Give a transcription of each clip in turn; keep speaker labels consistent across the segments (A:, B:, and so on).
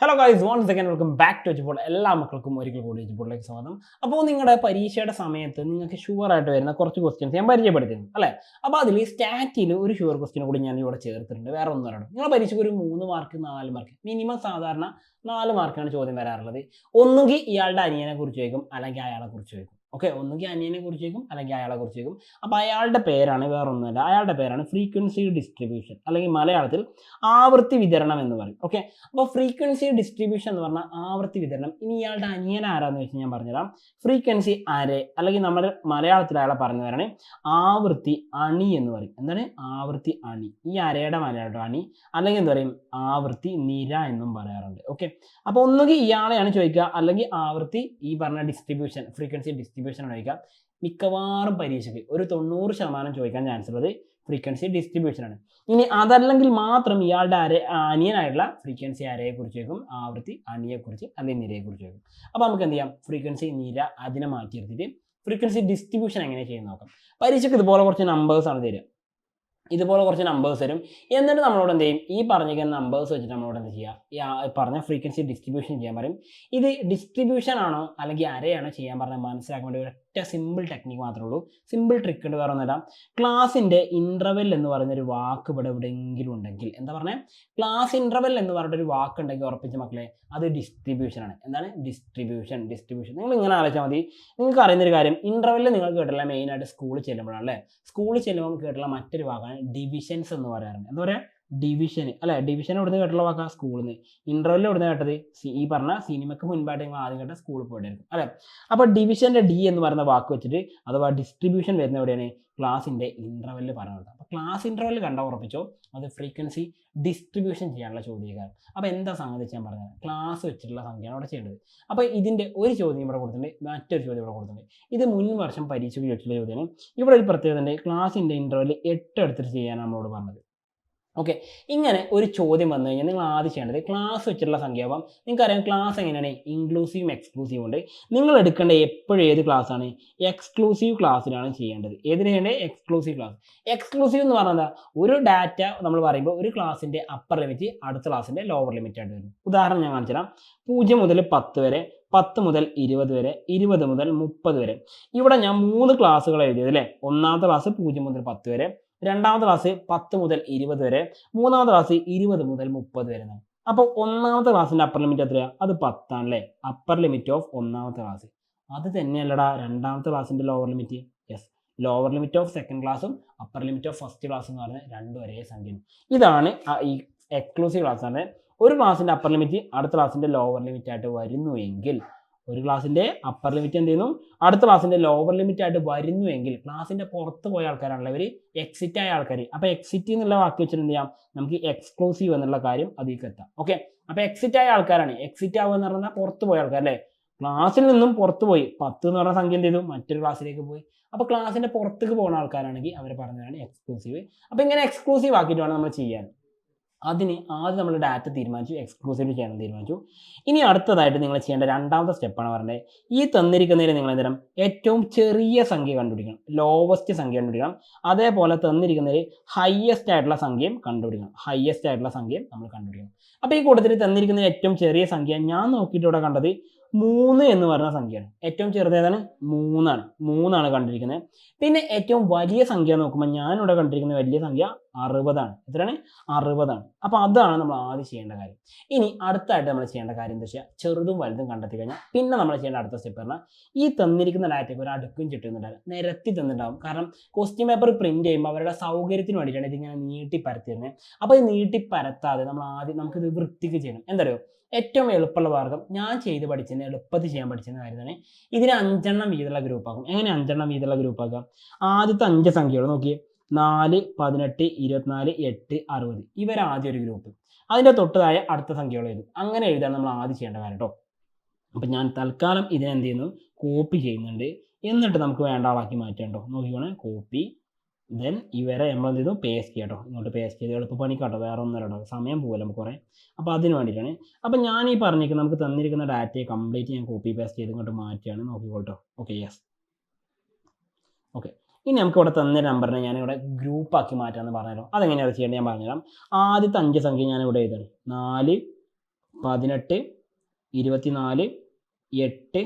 A: Hello guys, one second welcome back to എച്ചുപോൾ. എല്ലാ മക്കൾക്കും ഒരിക്കൽ കൂടി എച്ചുപോളിലേക്ക് സ്വാഗതം. അപ്പോൾ നിങ്ങളുടെ പരീക്ഷയുടെ സമയത്ത് നിങ്ങൾക്ക് ഷുവർ ആയിട്ട് വരുന്ന കുറച്ച് ക്വസ്റ്റ്യൻസ് ഞാൻ പരിചയപ്പെടുത്തിയിരുന്നു അല്ലേ? അപ്പോൾ അതിൽ സ്റ്റാറ്റിൽ ഒരു ഷുവർ ക്വസ്റ്റ്യൻ കൂടി ഞാൻ ഇവിടെ ചേർത്തിട്ടുണ്ട്. വേറെ ഒന്നും പറയണം, നിങ്ങളുടെ പരീക്ഷയ്ക്ക് ഒരു 3 മാർക്ക് 4 മാർക്ക് മിനിമം സാധാരണ 4 മാർക്കാണ് ചോദ്യം വരാറുള്ളത്. ഒന്നുകിൽ ഇയാളുടെ അനിയനെ കുറിച്ച് ചോദിക്കും, അല്ലെങ്കിൽ അയാളെ കുറിച്ച് ചോദിക്കും. ഓക്കെ, ഒന്നുകിൽ അനിയനെ കുറിച്ച് ചോദിക്കും, അല്ലെങ്കിൽ അയാളെ കുറിച്ച് ചോദിക്കും. അപ്പോൾ അയാളുടെ പേരാണ് വേറെ ഒന്നുമല്ല, അയാളുടെ പേരാണ് ഫ്രീക്വൻസി ഡിസ്ട്രിബ്യൂഷൻ, അല്ലെങ്കിൽ മലയാളത്തിൽ ആവൃത്തി വിതരണം എന്ന് പറയും. ഓക്കെ, അപ്പോൾ ഫ്രീക്വൻസി ഡിസ്ട്രിബ്യൂഷൻ എന്ന് പറഞ്ഞാൽ ആവൃത്തി വിതരണം. ഇനി ഇയാളുടെ അനിയൻ ആരാന്ന് വെച്ചാൽ ഞാൻ പറഞ്ഞുതരാം. ഫ്രീക്വൻസി അരേ, അല്ലെങ്കിൽ നമ്മൾ മലയാളത്തിൽ അയാളെ പറഞ്ഞു തരാണ് ആവൃത്തി അണി എന്ന് പറയും. എന്താണ് ആവൃത്തി അണി? ഈ അരയുടെ മലയാളം അണി, അല്ലെങ്കിൽ എന്താ പറയും ആവൃത്തി നിര എന്നും പറയാറുണ്ട്. ഓക്കെ, അപ്പോൾ ഒന്നുകിൽ ഇയാളെയാണ് ചോദിക്കുക, അല്ലെങ്കിൽ ആവൃത്തി ഈ പറഞ്ഞ ഡിസ്ട്രിബ്യൂഷൻ ഫ്രീക്വൻസി ഡിസ്ട്രിബ്യൂഷൻ ചോദിക്കുക. മിക്കവാറും പരീക്ഷയ്ക്ക് ഒരു 90% ചോദിക്കാൻ ചാൻസ് ഉള്ളത് ഫ്രീക്വൻസി ഡിസ്ട്രിബ്യൂഷൻ ആണ്. ഇനി അതല്ലെങ്കിൽ മാത്രം ഇയാളുടെ അനിയനായിട്ടുള്ള ഫ്രീക്വൻസി അരയെ കുറിച്ച് ചോദിക്കും, ആവൃത്തി അണിയെക്കുറിച്ച് അല്ലെങ്കിൽ നിരയെ കുറിച്ച് ചോദിക്കും. അപ്പോൾ നമുക്ക് എന്ത് ചെയ്യാം, ഫ്രീക്വൻസി നിര അതിനെ മാറ്റി എടുത്തിട്ട് ഫ്രീക്വൻസി ഡിസ്ട്രിബ്യൂഷൻ എങ്ങനെ ചെയ്യുന്ന നോക്കാം. പരീക്ഷയ്ക്ക് ഇതുപോലെ കുറച്ച് നമ്പേഴ്സ് ആണ് തരിക, ഇതുപോലെ കുറച്ച് നമ്പേഴ്സ് തരും. എന്നിട്ട് നമ്മളോട് എന്ത് ചെയ്യും, ഈ പറഞ്ഞിരിക്കുന്ന നമ്പേഴ്സ് വെച്ചിട്ട് നമ്മളോട് എന്ത് ചെയ്യുക, ഈ പറഞ്ഞ ഫ്രീക്വൻസി ഡിസ്ട്രിബ്യൂഷൻ ചെയ്യാൻ പറയും. ഇത് ഡിസ്ട്രിബ്യൂഷൻ ആണോ അല്ലെങ്കിൽ അരയാണോ ചെയ്യാൻ പറഞ്ഞാൽ മനസ്സിലാക്കാൻ വേണ്ടി ഒരൊറ്റ സിമ്പിൾ ടെക്നിക്ക് മാത്രമേ ഉള്ളൂ. സിമ്പിൾ ട്രിക്ക് ഉണ്ട്, വേറെ ഒന്നുമില്ല. ക്ലാസിൻ്റെ ഇൻ്റർവെൽ എന്ന് പറയുന്നൊരു വാക്ക് ഇവിടെ എവിടെയെങ്കിലും ഉണ്ടെങ്കിൽ, എന്താ പറഞ്ഞത്, ക്ലാസ് ഇൻ്റർവെൽ എന്ന് പറഞ്ഞിട്ടൊരു വാക്ക് ഉണ്ടെങ്കിൽ ഉറപ്പിച്ച മക്കളെ അത് ഡിസ്ട്രിബ്യൂഷൻ ആണ്. എന്താണ് ഡിസ്ട്രിബ്യൂഷൻ? നിങ്ങൾ ഇങ്ങനെ ആലോചിച്ചാൽ മതി. നിങ്ങൾക്ക് അറിയുന്നൊരു കാര്യം, ഇൻ്റർവെല്ലിൽ നിങ്ങൾ കേട്ടില്ല മെയിനായിട്ട് സ്കൂളിൽ ചെല്ലുമ്പോഴാണ് അല്ലേ? സ്കൂളിൽ ചെല്ലുമ്പോൾ കേട്ടുള്ള മറ്റൊരു വാക്കാണ് ഡിവിഷൻസ് എന്ന് പറയാറുണ്ട്. എന്താ പറയുക, ഡിവിഷൻ അല്ലെ? ഡിവിഷൻ എവിടുന്ന് കേട്ടുള്ള വാക്കാ? സ്കൂളിൽ നിന്ന്. ഇൻ്റർവെല്ലിൽ എവിടുന്ന് കേട്ടത്? ഈ പറഞ്ഞ സിനിമയ്ക്ക് മുൻപായിട്ട് നിങ്ങൾ ആദ്യം കേട്ട സ്കൂളിൽ പോയിട്ടായിരിക്കും അല്ലെ? അപ്പോൾ ഡിവിഷൻ്റെ ഡി എന്ന് പറയുന്ന വാക്ക് വെച്ചിട്ട് അഥവാ ഡിസ്ട്രിബ്യൂഷൻ വരുന്ന എവിടെയാണ്? ക്ലാസിൻ്റെ ഇൻ്റർവെല്ലിൽ പറയുന്നത്. അപ്പോൾ ക്ലാസ് ഇൻ്റർവെല്ലിൽ കണ്ട ഉറപ്പിച്ചോ അത് ഫ്രീക്വൻസി ഡിസ്ട്രിബ്യൂഷൻ ചെയ്യാനുള്ള ചോദ്യമാണ്. അപ്പോൾ എന്താ സംഗതി ഞാൻ പറഞ്ഞത്, ക്ലാസ് വെച്ചിട്ടുള്ള സംഖ്യയാണ് അവിടെ ചെയ്യേണ്ടത്. അപ്പോൾ ഇതിൻ്റെ ഒരു ചോദ്യം ഇവിടെ കൊടുത്തിട്ടുണ്ട്, മറ്റൊരു ചോദ്യം ഇവിടെ കൊടുത്തിട്ടുണ്ട്. ഇത് മുൻ വർഷം പരീക്ഷയ്ക്ക് ചോദിച്ചിട്ടുള്ള ചോദ്യമാണ്. ഇവിടെ ഒരു പ്രത്യേകത ഉണ്ട്, ക്ലാസിൻ്റെ ഇൻ്റർവെൽ 8 എടുത്തിട്ട് ചെയ്യാനാണ് നമ്മളോട് പറഞ്ഞത്. ഓക്കെ, ഇങ്ങനെ ഒരു ചോദ്യം വന്നു കഴിഞ്ഞാൽ നിങ്ങൾ ആദ്യം ചെയ്യേണ്ടത് ക്ലാസ് വെച്ചിട്ടുള്ള സംഖ്യാവാം. നിങ്ങൾക്കറിയാം ക്ലാസ് എങ്ങനെയാണ് ഇൻക്ലൂസീവും എക്സ്ക്ലൂസീവും ഉണ്ട്. നിങ്ങൾ എടുക്കേണ്ട എപ്പോഴും ഏത് ക്ലാസ്സാണ്? എക്സ്ക്ലൂസീവ് ക്ലാസ്സിലാണ് ചെയ്യേണ്ടത്. ഏതിന് ചെയ്യേണ്ടത്? Exclusive class. എക്സ്ക്ലൂസീവ് എന്ന് പറഞ്ഞാൽ എന്താ, ഒരു ഡാറ്റ നമ്മൾ പറയുമ്പോൾ ഒരു ക്ലാസ്സിൻ്റെ അപ്പർ ലിമിറ്റ് അടുത്ത ക്ലാസ്സിൻ്റെ ലോവർ ലിമിറ്റ് ആയിട്ട് വരും. ഉദാഹരണം ഞാൻ കാണിച്ചു തരാം. 0 മുതൽ 10 വരെ, 10 മുതൽ 20 വരെ, 20 മുതൽ 30 വരെ. ഇവിടെ ഞാൻ 3 ക്ലാസ്സുകൾ എഴുതിയത് അല്ലേ? ഒന്നാമത്തെ ക്ലാസ് 0 മുതൽ 10 വരെ, രണ്ടാമത്തെ ക്ലാസ് 10 മുതൽ 20 വരെ, മൂന്നാമത്തെ ക്ലാസ് 20 മുതൽ 30 വരെ. അപ്പോൾ ഒന്നാമത്തെ ക്ലാസ്സിൻ്റെ അപ്പർ ലിമിറ്റ് എത്രയാണ്? അത് 10 ആണല്ലേ, അപ്പർ ലിമിറ്റ് ഓഫ് ഒന്നാമത്തെ ക്ലാസ്. അത് തന്നെയല്ലടാ രണ്ടാമത്തെ ക്ലാസ്സിൻ്റെ lower limit? Yes, lower limit of second ക്ലാസ്സും upper limit of first class എന്ന് പറഞ്ഞാൽ രണ്ടും ഒരേ സംഖ്യയാണ്. ഇതാണ് ഈ എക്സ്ക്ലൂസീവ് ക്ലാസ് ആണ്. ഒരു ക്ലാസ്സിൻ്റെ അപ്പർ ലിമിറ്റ് അടുത്ത ക്ലാസ്സിൻ്റെ ലോവർ ലിമിറ്റ് ആയിട്ട് വരുന്നുവെങ്കിൽ, ഒരു ക്ലാസ്സിൻ്റെ അപ്പർ ലിമിറ്റ് എന്ത് ചെയ്യുന്നു അടുത്ത ക്ലാസ്സിൻ്റെ ലോവർ ലിമിറ്റ് ആയിട്ട് വരുന്നുവെങ്കിൽ ക്ലാസ്സിൻ്റെ പുറത്ത് പോയ ആൾക്കാരാണല്ലോ ഇവർ, എക്സിറ്റ് ആയ ആൾക്കാർ. അപ്പോൾ എക്സിറ്റ് എന്നുള്ള വാക്ക് വെച്ചിട്ട് എന്ത് ചെയ്യാം, നമുക്ക് എക്സ്ക്ലൂസീവ് എന്നുള്ള കാര്യം അതിലേക്ക് എത്താം. ഓക്കെ, അപ്പോൾ എക്സിറ്റ് ആയ ആൾക്കാരാണ്. എക്സിറ്റ് ആവുക എന്ന് പറഞ്ഞാൽ പുറത്ത് പോയ ആൾക്കാർ അല്ലേ? ക്ലാസ്സിൽ നിന്നും പുറത്ത് പോയി, 10 എന്ന് പറഞ്ഞ സംഖ്യ എന്ത് ചെയ്തു, മറ്റൊരു ക്ലാസ്സിലേക്ക് പോയി. അപ്പോൾ ക്ലാസ്സിൻ്റെ പുറത്തേക്ക് പോകുന്ന ആൾക്കാരാണെങ്കിൽ അവർ പറഞ്ഞതാണ് എക്സ്ക്ലൂസീവ്. അപ്പോൾ ഇങ്ങനെ എക്സ്ക്ലൂസീവ് ആക്കിയിട്ട് വേണം നമ്മൾ ചെയ്യാൻ. അതിന് ആദ്യം നമ്മൾ ഡാറ്റ തീരുമാനിച്ചു, എക്സ്ക്ലൂസീവ് ചെയ്യണം തീരുമാനിച്ചു. ഇനി അടുത്തതായിട്ട് നിങ്ങൾ ചെയ്യേണ്ട രണ്ടാമത്തെ സ്റ്റെപ്പാണ് പറഞ്ഞത്, ഈ തന്നിരിക്കുന്നതിൽ നിങ്ങൾ എന്തെങ്കിലും ഏറ്റവും ചെറിയ സംഖ്യ കണ്ടുപിടിക്കണം, ലോവസ്റ്റ് സംഖ്യ കണ്ടുപിടിക്കണം. അതേപോലെ തന്നിരിക്കുന്നതിൽ ഹയസ്റ്റ് ആയിട്ടുള്ള സംഖ്യയും കണ്ടുപിടിക്കണം. ഹയസ്റ്റ് ആയിട്ടുള്ള സംഖ്യയും നമ്മൾ കണ്ടുപിടിക്കണം. അപ്പോൾ ഈ കൂട്ടത്തിൽ തന്നിരിക്കുന്ന ഏറ്റവും ചെറിയ സംഖ്യ ഞാൻ നോക്കിയിട്ട് ഇവിടെ കണ്ടത് 3 എന്ന് പറയുന്ന സംഖ്യയാണ്. ഏറ്റവും ചെറുത് ഏതാണ്? 3 ആണ് കണ്ടിരിക്കുന്നത്. പിന്നെ ഏറ്റവും വലിയ സംഖ്യ നോക്കുമ്പോൾ ഞാനിവിടെ കണ്ടിരിക്കുന്ന വലിയ സംഖ്യ 60 ആണ്. എത്രയാണ്? 60 ആണ്. അപ്പോൾ അതാണ് നമ്മൾ ആദ്യം ചെയ്യേണ്ട കാര്യം. ഇനി അടുത്തായിട്ട് നമ്മൾ ചെയ്യേണ്ട കാര്യം എന്താ വെച്ചാൽ, ചെറുതും വലുതും കണ്ടെത്തി കഴിഞ്ഞാൽ പിന്നെ നമ്മൾ ചെയ്യേണ്ട അടുത്ത സ്റ്റെപ്പ് പറഞ്ഞാൽ, ഈ തന്നിരിക്കുന്ന ഡാറ്റയ്ക്ക് ഒരു അടുക്കും ചുറ്റുന്നുണ്ടാവും, നിരത്തി തന്നിട്ടുണ്ടാവും. കാരണം ക്വസ്റ്റ്യൻ പേപ്പർ പ്രിന്റ് ചെയ്യുമ്പോൾ അവരുടെ സൗകര്യത്തിന് വേണ്ടിയിട്ടാണ് ഇതിങ്ങനെ നീട്ടി പരത്തിയിരുന്നത്. അപ്പോൾ ഇത് നീട്ടി പരത്താതെ നമ്മൾ ആദ്യം നമുക്കിത് വൃത്തിക്ക് ചെയ്യണം. എന്താ പറയുക, ഏറ്റവും എളുപ്പമുള്ള മാർഗ്ഗം ഞാൻ ചെയ്ത് പഠിച്ചതിന് എളുപ്പത്തിൽ ചെയ്യാൻ പഠിച്ചെന്ന കാര്യമാണ്, ഇതിനെ 5 എണ്ണം വീതമുള്ള ഗ്രൂപ്പാക്കും. എങ്ങനെ 5 എണ്ണം വീതമുള്ള ഗ്രൂപ്പാക്കാം? ആദ്യത്തെ 5 സംഖ്യകൾ നോക്കിയേ, 4, 18, 24, 8, 60. ഇവരാദ്യം ഒരു ഗ്രൂപ്പ്. അതിൻ്റെ തൊട്ടതായ അടുത്ത സംഖ്യകൾ എഴുതും. അങ്ങനെ എഴുതാൻ നമ്മൾ ആദ്യം ചെയ്യേണ്ട കാര്യം കേട്ടോ. അപ്പം ഞാൻ തൽക്കാലം ഇതിനെന്ത് ചെയ്യുന്നു, കോപ്പി ചെയ്യുന്നുണ്ട്. എന്നിട്ട് നമുക്ക് വേണ്ട ആളാക്കി മാറ്റേണ്ടോ. നോക്കിക്കോണേ, കോപ്പി, ദെൻ ഇവരെ നമ്മൾ എന്ത് ചെയ്തു, പേസ്റ്റ് ചെയ്യാം കേട്ടോ. ഇങ്ങോട്ട് പേസ്റ്റ് ചെയ്ത് എളുപ്പ പണിക്കാട്ടോ, വേറെ ഒന്നും കേട്ടോ, സമയം പോകല്ലോ നമുക്ക് കുറേ. അപ്പോൾ അതിന് വേണ്ടിയിട്ടാണ്. അപ്പോൾ ഞാൻ ഈ പറഞ്ഞിരിക്കുന്നത് നമുക്ക് തന്നിരിക്കുന്ന ഡാറ്റയെ കംപ്ലീറ്റ് ഞാൻ കോപ്പി പേസ്റ്റ് ചെയ്ത് ഇങ്ങോട്ട് മാറ്റിയാണ്. നോക്കിക്കോട്ടോ. Okay, yes. ഓക്കെ, ഇനി നമുക്ക് ഇവിടെ തന്ന നമ്പറിനെ ഞാനിവിടെ ഗ്രൂപ്പാക്കി മാറ്റാമെന്ന് പറഞ്ഞല്ലോ. അതെങ്ങനെയാണ് ചെയ്യേണ്ടത് ഞാൻ പറഞ്ഞുതരാം. ആദ്യത്തെ 5 സംഖ്യ ഞാനിവിടെ എഴുതാണ്, 4, 18, 24, 8,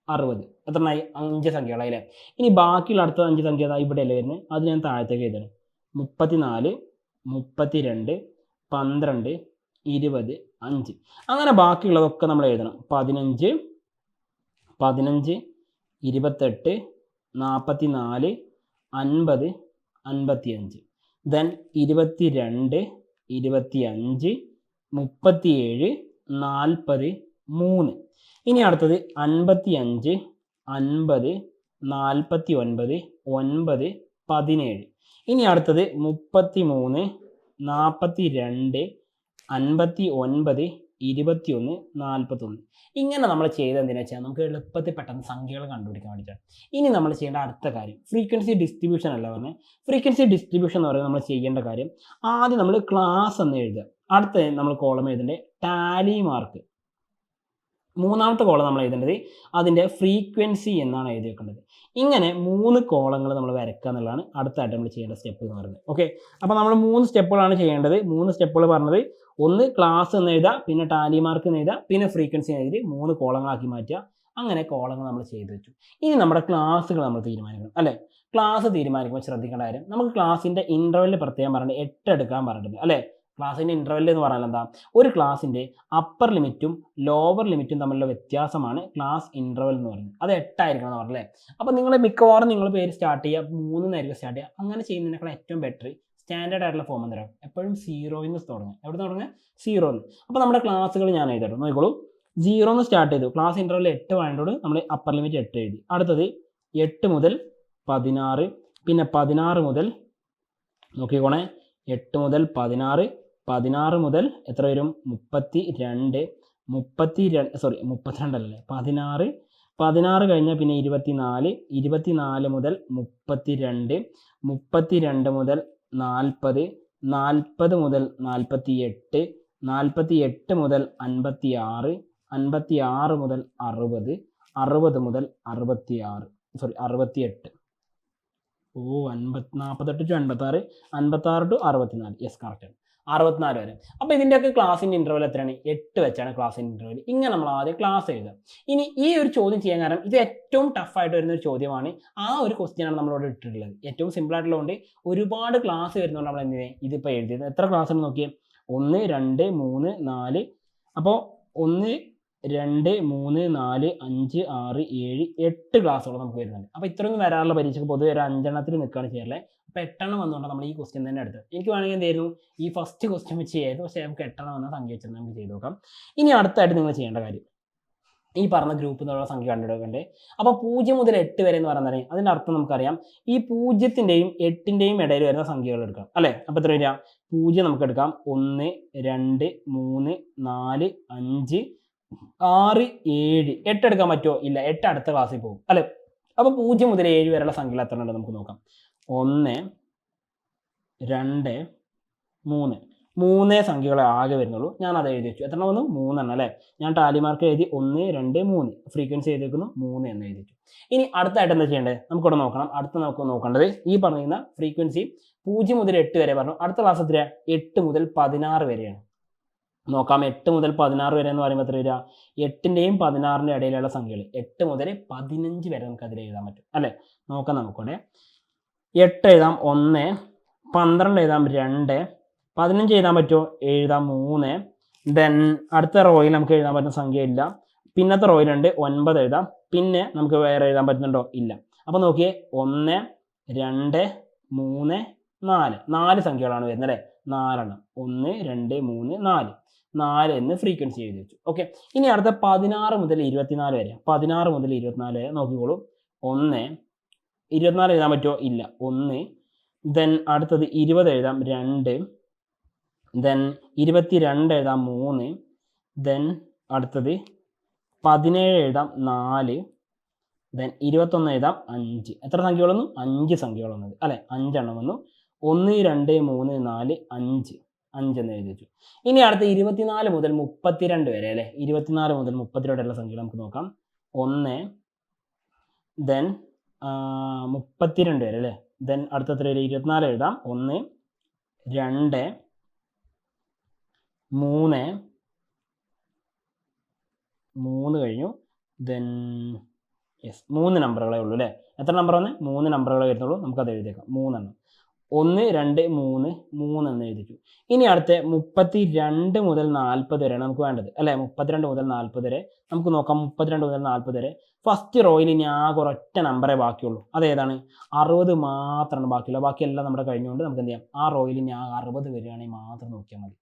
A: 60. എത്രണ്ണായി? 5 സംഖ്യകളായി അല്ലേ? ഇനി ബാക്കിയുള്ള അടുത്ത 5 സംഖ്യ ഇവിടെയല്ലേ വരുന്നത്? അത് ഞാൻ താഴത്തേക്ക് എഴുതണം. 34, 32, 12, 20, 5. അങ്ങനെ ബാക്കിയുള്ളതൊക്കെ നമ്മൾ എഴുതണം. 15, 28, 44, 50, 55. ദെൻ 22, 25, 37, 40, 3. ഇനി അടുത്തത് 55, 50, 49, 9, 17. ഇനി അടുത്തത് 33, 42, 59, 21, 41. ഇങ്ങനെ നമ്മൾ ചെയ്ത് എന്തിനാ വെച്ചാൽ നമുക്ക് എളുപ്പത്തിൽ പെട്ടെന്ന് സംഖ്യകൾ കണ്ടുപിടിക്കാൻ വേണ്ടിയിട്ടാണ്. ഇനി നമ്മൾ ചെയ്യേണ്ട അടുത്ത കാര്യം ഫ്രീക്വൻസി ഡിസ്ട്രിബ്യൂഷൻ അല്ല പറഞ്ഞത്. ഫ്രീക്വൻസി ഡിസ്ട്രിബ്യൂഷൻ എന്ന് പറയുന്നത് നമ്മൾ ചെയ്യേണ്ട കാര്യം ആദ്യം നമ്മൾ ക്ലാസ് എന്ന് എഴുതുക. അടുത്ത നമ്മൾ കോളം എഴുതേണ്ടത് ടാലി മാർക്ക്. മൂന്നാമത്തെ കോളം നമ്മൾ എഴുതേണ്ടത് അതിൻ്റെ ഫ്രീക്വൻസി എന്നാണ് എഴുതി വെക്കേണ്ടത്. ഇങ്ങനെ 3 കോളങ്ങൾ നമ്മൾ വരയ്ക്കുക എന്നുള്ളതാണ് അടുത്തായിട്ട് നമ്മൾ ചെയ്യേണ്ട സ്റ്റെപ്പ് എന്ന് പറയുന്നത്. ഓക്കെ, അപ്പോൾ നമ്മൾ 3 സ്റ്റെപ്പുകളാണ് ചെയ്യേണ്ടത്. 3 സ്റ്റെപ്പുകൾ പറഞ്ഞത് ഒന്ന് ക്ലാസ് എന്ന് എഴുതുക, പിന്നെ ടാലി മാർക്ക് എന്ന് എഴുതുക, പിന്നെ ഫ്രീക്വൻസി എഴുതി 3 കോളങ്ങളാക്കി മാറ്റുക. അങ്ങനെ കോളങ്ങൾ നമ്മൾ ചെയ്തു വെച്ചു. ഇനി നമ്മുടെ ക്ലാസ്സുകൾ നമ്മൾ തീരുമാനിക്കണം അല്ലേ? ക്ലാസ് തീരുമാനിക്കുമ്പോൾ ശ്രദ്ധിക്കേണ്ട കാര്യം, നമുക്ക് ക്ലാസ്സിൻ്റെ ഇൻ്റർവെല്ലിൽ പ്രത്യേകം പറഞ്ഞിട്ട് 8 എടുക്കാൻ പറഞ്ഞിട്ടുണ്ട് അല്ലേ? ക്ലാസ്സിൻ്റെ ഇൻ്റർവെൽ എന്ന് പറഞ്ഞാൽ എന്താ? ഒരു ക്ലാസ്സിൻ്റെ അപ്പർ ലിമിറ്റും ലോവർ ലിമിറ്റും തമ്മിലുള്ള വ്യത്യാസമാണ് ക്ലാസ് ഇൻ്റർവെൽ എന്ന് പറയുന്നത്. അത് 8 ആയിരിക്കണം എന്ന് പറഞ്ഞല്ലേ? അപ്പോൾ നിങ്ങൾ മിക്കവാറും നിങ്ങൾ പേര് സ്റ്റാർട്ട് ചെയ്യുക 3 എന്നായിരിക്കും സ്റ്റാർട്ട് ചെയ്യുക. അങ്ങനെ ചെയ്യുന്നതിനേക്കാൾ ഏറ്റവും ബെറ്റർ സ്റ്റാൻഡേർഡ് ആയിട്ടുള്ള ഫോം എന്താ? എപ്പോഴും 0 എന്ന് തുടങ്ങുക. എവിടെ തുടങ്ങുക? 0 എന്ന്. അപ്പോൾ നമ്മുടെ ക്ലാസ്സുകൾ ഞാൻ എഴുതട്ടെ, നോക്കിക്കോളൂ. 0 എന്ന് സ്റ്റാർട്ട് ചെയ്തു. ക്ലാസ് ഇൻ്റർവെൽ 8 വേണ്ടോട് നമ്മൾ അപ്പർ ലിമിറ്റ് 8 എഴുതി. അടുത്തത് 8 മുതൽ 16, പിന്നെ 16 മുതൽ നോക്കിക്കോണേ, 8 മുതൽ 16, 16 മുതൽ എത്ര വരും? 32, 32 അല്ലേ, 16, 16 കഴിഞ്ഞാൽ പിന്നെ 24, 24 മുതൽ 32, 32 മുതൽ 40, 40 മുതൽ 48, 48 മുതൽ 56, 56 മുതൽ 60, 60 മുതൽ 68. 48 ടു 56, 56 ടു 64. യെസ്, കറക്റ്റ് ആണ്. 64 വരെ. അപ്പോൾ ഇതിൻ്റെയൊക്കെ ക്ലാസ്സിൻ്റെ ഇൻ്റർവെൽ എത്രയാണ്? 8 വെച്ചാണ് ക്ലാസ്സിൻ്റെ ഇൻ്റർവെൽ. ഇങ്ങനെ നമ്മൾ ആദ്യം ക്ലാസ് എഴുതുക. ഇനി ഈ ഒരു ചോദ്യം ചെയ്യാൻ കാരണം ഇത് ഏറ്റവും ടഫായിട്ട് വരുന്ന ഒരു ചോദ്യമാണ്. ആ ഒരു ക്വസ്റ്റ്യനാണ് നമ്മളിവിടെ ഇട്ടിട്ടുള്ളത്. ഏറ്റവും സിമ്പിൾ ആയിട്ടുള്ളതുകൊണ്ട് ഒരുപാട് ക്ലാസ് വരുന്നതുകൊണ്ട് നമ്മൾ എന്തിനെ ഇതിപ്പോൾ എഴുതിയത്. എത്ര ക്ലാസ് എന്ന് നോക്കിയേ? 1, 2, 3, 4. അപ്പോൾ 1, 2, 3, 4, 5, 6, 7, 8 ക്ലാസ്സുകൾ നമുക്ക് വരുന്നുണ്ട്. അപ്പോൾ ഇത്രയൊന്നും വരാറുള്ള പരീക്ഷയ്ക്ക് പൊതുവെ ഒരു 5 എണ്ണത്തിൽ നിൽക്കുകയാണ് ചെയ്യാറുള്ളത്. അപ്പോൾ 8 എണ്ണം വന്നുകൊണ്ട് നമ്മൾ ഈ ക്വസ്റ്റ്യൻ തന്നെ എടുത്തത്. എനിക്ക് വേണമെങ്കിൽ എന്തായിരുന്നു ഈ ഫസ്റ്റ് ക്വസ്റ്റ്യൻ വെച്ച് ചെയ്തു, പക്ഷേ നമുക്ക് 8 എണ്ണം വന്ന സംഖ്യ വെച്ചിട്ട് നമുക്ക് ചെയ്ത് നോക്കാം. ഇനി അടുത്തായിട്ട് നിങ്ങൾ ചെയ്യേണ്ട കാര്യം ഈ പറഞ്ഞ ഗ്രൂപ്പ് എന്നുള്ള സംഖ്യ കണ്ടെടുക്കണ്ടേ. അപ്പോൾ 0 മുതൽ 8 വരെ എന്ന് പറയുന്നത് അതിൻ്റെ അർത്ഥം നമുക്കറിയാം. ഈ 0ൻ്റെയും 8ൻ്റെയും ഇടയിൽ വരുന്ന സംഖ്യകൾ എടുക്കാം അല്ലേ? അപ്പോൾ എത്ര വരിക? 0 നമുക്ക് എടുക്കാം. 1, 2, 3, 4, 5, 6, 7. 8 എടുക്കാൻ പറ്റുമോ? ഇല്ല, 8 അടുത്ത ക്ലാസ്സിൽ പോകും അല്ലേ? അപ്പോൾ 0 മുതൽ 7 വരെയുള്ള സംഖ്യകൾ എത്ര ഉണ്ട് നമുക്ക് നോക്കാം. 1, 2, 3. 3 സംഖ്യകളെ ആകെ വരുന്നുള്ളൂ. ഞാൻ അത് എഴുതി വെച്ചു. എത്ര വന്നു? 3 എണ്ണം അല്ലേ? ഞാൻ ടാലി മാർക്ക് എഴുതി 1, 2, 3. ഫ്രീക്വൻസി എഴുതിയിരിക്കുന്നു 3 എന്ന് എഴുതി വെച്ചു. ഇനി അടുത്തായിട്ട് എന്താ ചെയ്യേണ്ടത്? നമുക്കിവിടെ നോക്കണം. അടുത്ത നമുക്ക് നോക്കേണ്ടത് ഈ പറയുന്ന ഫ്രീക്വൻസി 0 മുതൽ 8 വരെ പറഞ്ഞു. അടുത്ത ക്ലാസ് എത്ര? 8 മുതൽ 16 വരെയാണ്. നോക്കാം. 8 മുതൽ 16 വരെ എന്ന് പറയുമ്പോൾ എത്ര വരിക? 8ൻ്റെയും 16ൻ്റെയും ഇടയിലുള്ള സംഖ്യകൾ 8 മുതൽ 15 വരെ നമുക്ക് അതിൽ എഴുതാൻ പറ്റും അല്ലേ? നോക്കാം. നമുക്കിവിടെ 8 എഴുതാം 1, 12 എഴുതാം 2, 15 എഴുതാൻ പറ്റുമോ? എഴുതാം 3. ദെൻ അടുത്ത റോയിൽ നമുക്ക് എഴുതാൻ പറ്റുന്ന സംഖ്യ ഇല്ല. പിന്നത്തെ റോയിലുണ്ട് 9 എഴുതാം. പിന്നെ നമുക്ക് വേറെ എഴുതാൻ പറ്റുന്നുണ്ടോ? ഇല്ല. അപ്പോൾ നോക്കിയേ, 1, 2, 3, 4. 4 സംഖ്യകളാണ് വരുന്നത് അല്ലേ? 4 എണ്ണം. 1, 2, 3, 4. 4 എന്ന് ഫ്രീക്വൻസി എഴുതി വെച്ചു. ഓക്കെ, ഇനി അടുത്ത 16 മുതൽ 24 വരെ. 16 മുതൽ 24 വരെ നോക്കിക്കോളൂ. 1, 24 എഴുതാൻ പറ്റുമോ? ഇല്ല. 1. ദെൻ അടുത്തത് 20 എഴുതാം 2. ദെൻ 22 എഴുതാം 3. ദെൻ അടുത്തത് 17 എഴുതാം 4. ദെൻ 21 എഴുതാം 5. എത്ര സംഖ്യകൾ വന്നു? 5 സംഖ്യകൾ വന്നത് അല്ലേ? 5 എണ്ണം വന്നു. 1, 2, 3, 4, 5. 5 എന്ന് എഴുതി വെച്ചു. ഇനി അടുത്ത 24 മുതൽ 32 വരെ അല്ലേ? 24 മുതൽ 32 വരെയുള്ള സംഖ്യകൾ നമുക്ക് നോക്കാം. 1, ദെൻ 32 വരെ അല്ലേ? ദെൻ അടുത്ത എത്ര വരെ? 24 എഴുതാം. 1, 2, 3, 3 കഴിഞ്ഞു. ദെൻ 3 നമ്പറുകളേ ഉള്ളൂ അല്ലേ? എത്ര നമ്പർ വന്ന്? 3 നമ്പറുകളെ വരുന്നുള്ളൂ. നമുക്കത് എഴുതിയേക്കാം. 3 എണ്ണം. 1, 2, 3, 3 എന്ന് എഴുതിച്ചു. ഇനി അടുത്ത 32 മുതൽ 40 വരെയാണ് നമുക്ക് വേണ്ടത് അല്ലേ? 32 മുതൽ 40 വരെ നമുക്ക് നോക്കാം. 32 മുതൽ 40 വരെ ഫസ്റ്റ് റോയിൽ ഇനി ആകെ ഒരൊറ്റ നമ്പറേ ബാക്കിയുള്ളൂ. അതേതാണ്? 60 മാത്രമാണ് ബാക്കിയുള്ളൂ. ബാക്കിയെല്ലാം നമ്മുടെ കഴിഞ്ഞുകൊണ്ട് നമുക്ക് എന്ത് ചെയ്യാം? ആ റോയിൽ ഇനി ആകെ 60 വരികയാണെങ്കിൽ മാത്രം നോക്കിയാൽ മതി.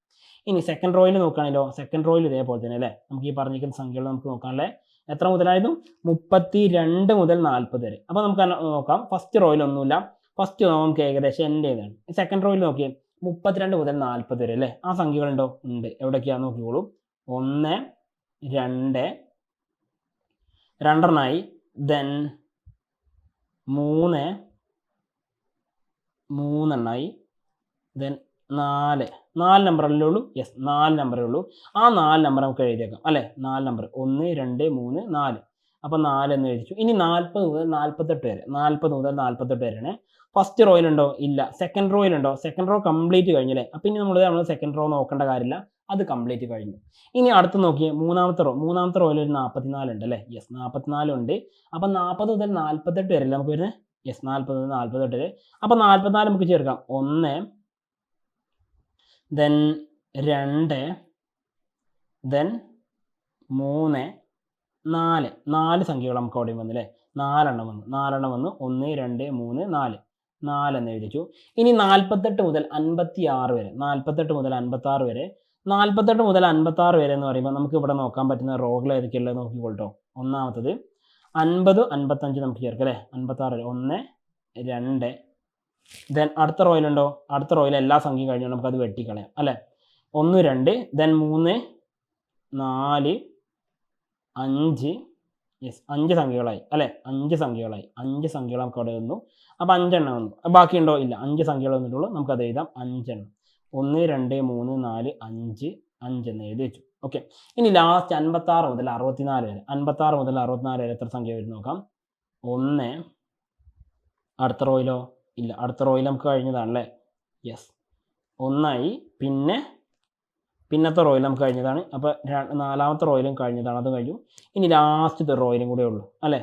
A: ഇനി സെക്കൻഡ് റോയിൽ നോക്കുകയാണെങ്കിലോ, സെക്കൻഡ് റോയിൽ ഇതേപോലെ തന്നെ അല്ലേ? നമുക്ക് ഈ പറഞ്ഞിരിക്കുന്ന സംഖ്യകൾ നമുക്ക് നോക്കാനല്ലേ? എത്ര മുതലായിരുന്നു? 32 മുതൽ 40 വരെ. അപ്പോൾ നമുക്ക് നോക്കാം. ഫസ്റ്റ് റോയിൽ ഒന്നുമില്ല. ഫസ്റ്റ് നമുക്ക് ഏകദേശം എൻ്റെ ഇതാണ്. സെക്കൻഡ് റോയിൽ നോക്കിയേ, 32 മുതൽ 40 വരെ അല്ലേ? ആ സംഖ്യകളുണ്ടോ? ഉണ്ട്. എവിടേക്കാന്ന് നോക്കിക്കോളൂ. 1, 2, 2 ദെൻ 3, 3 ദെൻ 4 നമ്പറല്ലേ ഉള്ളൂ? യെസ്, 4 നമ്പറേ ഉള്ളൂ. ആ 4 നമ്പർ നമുക്ക് എഴുതിയേക്കാം അല്ലേ? 4 നമ്പർ 1, 2, 3, 4. അപ്പോൾ 4 എന്ന് എഴുതിച്ചു. ഇനി 40 മുതൽ 48 വരെ. 40 മുതൽ 48 വരെയാണ്. ഫസ്റ്റ് റോയിലുണ്ടോ? ഇല്ല. സെക്കൻഡ് റോയിലുണ്ടോ? സെക്കൻഡ് റോ കംപ്ലീറ്റ് കഴിഞ്ഞല്ലേ? അപ്പം ഇനി നമ്മൾ സെക്കൻഡ് റോ നോക്കേണ്ട കാര്യമില്ല. അത് കംപ്ലീറ്റ് കഴിഞ്ഞു. ഇനി അടുത്ത് നോക്കിയേ, മൂന്നാമത്തെ റോയിൽ ഒരു 44 ഉണ്ട് അല്ലേ? യെസ്, 44 ഉണ്ട്. അപ്പം 40 മുതൽ 48 വരെ അല്ലേ നമുക്ക് വരുന്നത്? യെസ്, 40 മുതൽ 48 വരെ. അപ്പം 44 നമുക്ക് ചേർക്കാം. 1 ദെൻ 2 ദെൻ 3 4. 4 സംഖ്യകൾ നമുക്ക് അവിടെയും വന്നില്ലേ? 4 എണ്ണം വന്നു. 1, 2, 3, 4 എന്ന് എഴുതിച്ചു. ഇനി 48 മുതൽ 56 വരെ. 48 മുതൽ 56 വരെ. 48 മുതൽ 56 വരെ എന്ന് പറയുമ്പോൾ നമുക്ക് ഇവിടെ നോക്കാൻ പറ്റുന്ന റോകൾ ഏതൊക്കെയുള്ളത് നോക്കിക്കോട്ടോ. ഒന്നാമത്തത് 50, 55 നമുക്ക് ചേർക്കാം അല്ലേ? 56 1, 2 ദെൻ അടുത്ത റോയിലുണ്ടോ? അടുത്ത റോയിൽ എല്ലാ സംഖ്യയും കഴിഞ്ഞാൽ നമുക്കത് വെട്ടിക്കളയാം അല്ലേ? 1, 2 ദെൻ 3, 4, 5. യെസ്, 5 സംഖ്യകളായി അല്ലേ? 5 സംഖ്യകളായി. 5 സംഖ്യകൾ നമുക്ക് അവിടെ വന്നു. അപ്പോൾ 5 എണ്ണം വന്നു. ബാക്കിയുണ്ടോ? ഇല്ല. 5 സംഖ്യകൾ വന്നിട്ടുള്ളൂ. നമുക്കത് എഴുതാം. 5 എണ്ണം. 1, 2, 3, 4, 5 എന്ന് എഴുതി വെച്ചു. ഓക്കെ. ഇനി ലാസ്റ്റ് 56 മുതൽ 64 വരെ. 56 മുതൽ 64 വരെ എത്ര സംഖ്യ വരും നോക്കാം. 1. അടുത്ത റോയിലോ? ഇല്ല. അടുത്ത റോയിൽ നമുക്ക് കഴിഞ്ഞതാണല്ലേ? യെസ്, 1 പിന്നത്തെ റോയിൽ നമുക്ക് കഴിഞ്ഞതാണ്. അപ്പോൾ നാലാമത്തെ റോയിലും കഴിഞ്ഞതാണ്. അത് കഴിഞ്ഞു. ഇനി ലാസ്റ്റത്തെ റോയിലും കൂടെ ഉള്ളൂ അല്ലേ?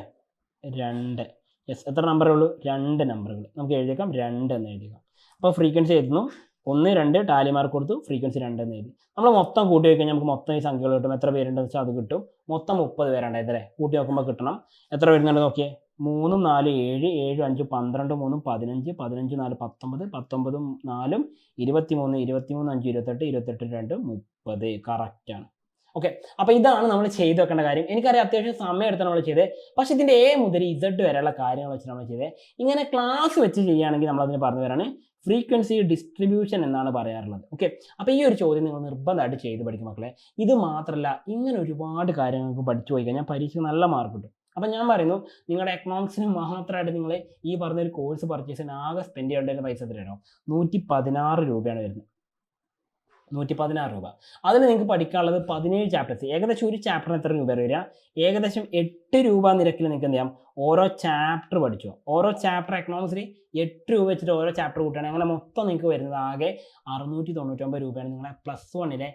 A: 2. യെസ്, എത്ര നമ്പറേ ഉള്ളൂ? 2 നമ്പറുകൾ നമുക്ക് എഴുതിയേക്കാം. 2 എന്ന് എഴുതിയേക്കാം. അപ്പോൾ ഫ്രീക്വൻസി എഴുതുന്നു. 1, 2 ടാലി മാർക്ക് കൊടുത്തു. ഫ്രീക്വൻസി 2 എന്ന് എഴുതി. നമ്മൾ മൊത്തം കൂട്ടി വയ്ക്കഴിഞ്ഞാൽ നമുക്ക് മൊത്തം ഈ സംഖ്യകൾ കിട്ടും. എത്ര പേരുണ്ടെന്ന് വെച്ചാൽ അത് കിട്ടും. മൊത്തം 30 പേരുണ്ടായത് അല്ലേ? കൂട്ടി നോക്കുമ്പോൾ കിട്ടണം. എത്ര വരുന്നുണ്ട് നോക്കിയേ. 3, 4, 7, 7, 5, 12, 3, 15, 15, 4, 19, 19, 4, 23, 23, 5, 28, 28, 2, 30. കറക്റ്റാണ്. ഓക്കെ. അപ്പോൾ ഇതാണ് നമ്മൾ ചെയ്ത് വെക്കേണ്ട കാര്യം. എനിക്കറിയാം അത്യാവശ്യം സമയം എടുത്താണ് നമ്മൾ ചെയ്തത്. പക്ഷേ ഇതിൻ്റെ A മുതൽ Z വരെയുള്ള കാര്യങ്ങൾ വെച്ച് നമ്മൾ ചെയ്തത്. ഇങ്ങനെ ക്ലാസ് വെച്ച് ചെയ്യുകയാണെങ്കിൽ നമ്മളതിന് പറഞ്ഞു തരാണ് ഫ്രീക്വൻസി ഡിസ്ട്രിബ്യൂഷൻ എന്നാണ് പറയാറുള്ളത്. ഓക്കെ. അപ്പോൾ ഈ ഒരു ചോദ്യം നിങ്ങൾ നിർബന്ധമായിട്ട് ചെയ്ത് പഠിക്കും മക്കളെ. ഇത് മാത്രമല്ല, ഇങ്ങനെ ഒരുപാട് കാര്യങ്ങൾക്ക് പഠിച്ചു പോയി കഴിഞ്ഞാൽ പരീക്ഷയ്ക്ക് നല്ല മാർക്ക് കിട്ടും. അപ്പം ഞാൻ പറയുന്നു, നിങ്ങളുടെ എക്കണോമിക്സിന് മാത്രമായിട്ട് നിങ്ങൾ ഈ പറഞ്ഞൊരു കോഴ്സ് പർച്ചേസിന് ആകെ സ്പെൻഡ് ചെയ്യേണ്ട പൈസ എത്രയാണോ? 116 രൂപയാണ് വരുന്നത്. 116 രൂപ. അതിൽ നിങ്ങൾക്ക് പഠിക്കാനുള്ളത് 17 ചാപ്റ്റേഴ്സ്. ഏകദേശം ഒരു ചാപ്റ്ററിന് എത്ര രൂപ വരിക? ഏകദേശം 8 രൂപ നിരക്കിൽ നിങ്ങൾക്ക് എന്ത് ചെയ്യാം? ഓരോ ചാപ്റ്റർ പഠിച്ചോ. ഓരോ ചാപ്റ്റർ എക്കണോമിക്സിൽ 8 രൂപ വെച്ചിട്ട് ഓരോ ചാപ്റ്റർ കൂട്ടുകയാണെങ്കിൽ അങ്ങനെ മൊത്തം നിങ്ങൾക്ക് വരുന്നത് ആകെ 699 രൂപയാണ്. നിങ്ങളെ +1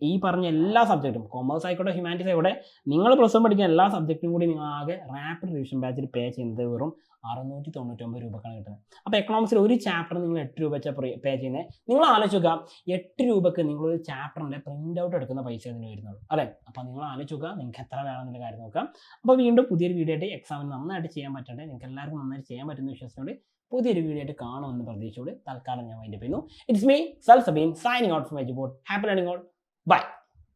A: ഈ പറഞ്ഞ എല്ലാ സബ്ജക്റ്റും, കൊമേഴ്സ് ആയിക്കോട്ടെ ഹ്യൂമാനിറ്റീസ് ആയിക്കോട്ടെ, നിങ്ങൾ +1 പഠിക്കുന്ന എല്ലാ സബ്ജക്റ്റും കൂടി നിങ്ങൾ ആകെ റാപ്പിഡ് റിവിഷൻ ബാച്ചിൽ പേ ചെയ്യുന്നത് വെറും 699 രൂപക്കാണ് കിട്ടുന്നത്. അപ്പോൾ എക്കണോമിക്സിൽ ഒരു ചാപ്റ്റർ നിങ്ങൾ 8 രൂപ വെച്ചാൽ പേ ചെയ്യുന്നത്. നിങ്ങൾ ആലോചിക്കുക, 8 രൂപക്ക് നിങ്ങളൊരു ചാപ്റ്ററിൻ്റെ പ്രിൻ്റ് ഔട്ട് എടുക്കുന്ന പൈസ അതിന് വരുന്നുള്ളൂ അല്ലേ? അപ്പോൾ നിങ്ങൾ ആലോചിക്കുക നിങ്ങൾക്ക് എത്ര വേണമെന്നുള്ള കാര്യം നോക്കാം. അപ്പോൾ വീണ്ടും പുതിയൊരു വീഡിയോ ആയിട്ട് എക്സാമിന് നന്നായിട്ട് ചെയ്യാൻ പറ്റണ്ടേ, നിങ്ങൾക്ക് എല്ലാവർക്കും നന്നായിട്ട് ചെയ്യാൻ പറ്റുന്ന വിശ്വാസത്തോടെ പുതിയൊരു വീഡിയോ ആയിട്ട് കാണുമെന്ന് പ്രതീക്ഷയോടെ തൽക്കാലം ഞാൻ വൈൻഡപ്പ് ചെയ്യുന്നു. It's me Salsabeen signing out from Eduboard. Happy learning all. By.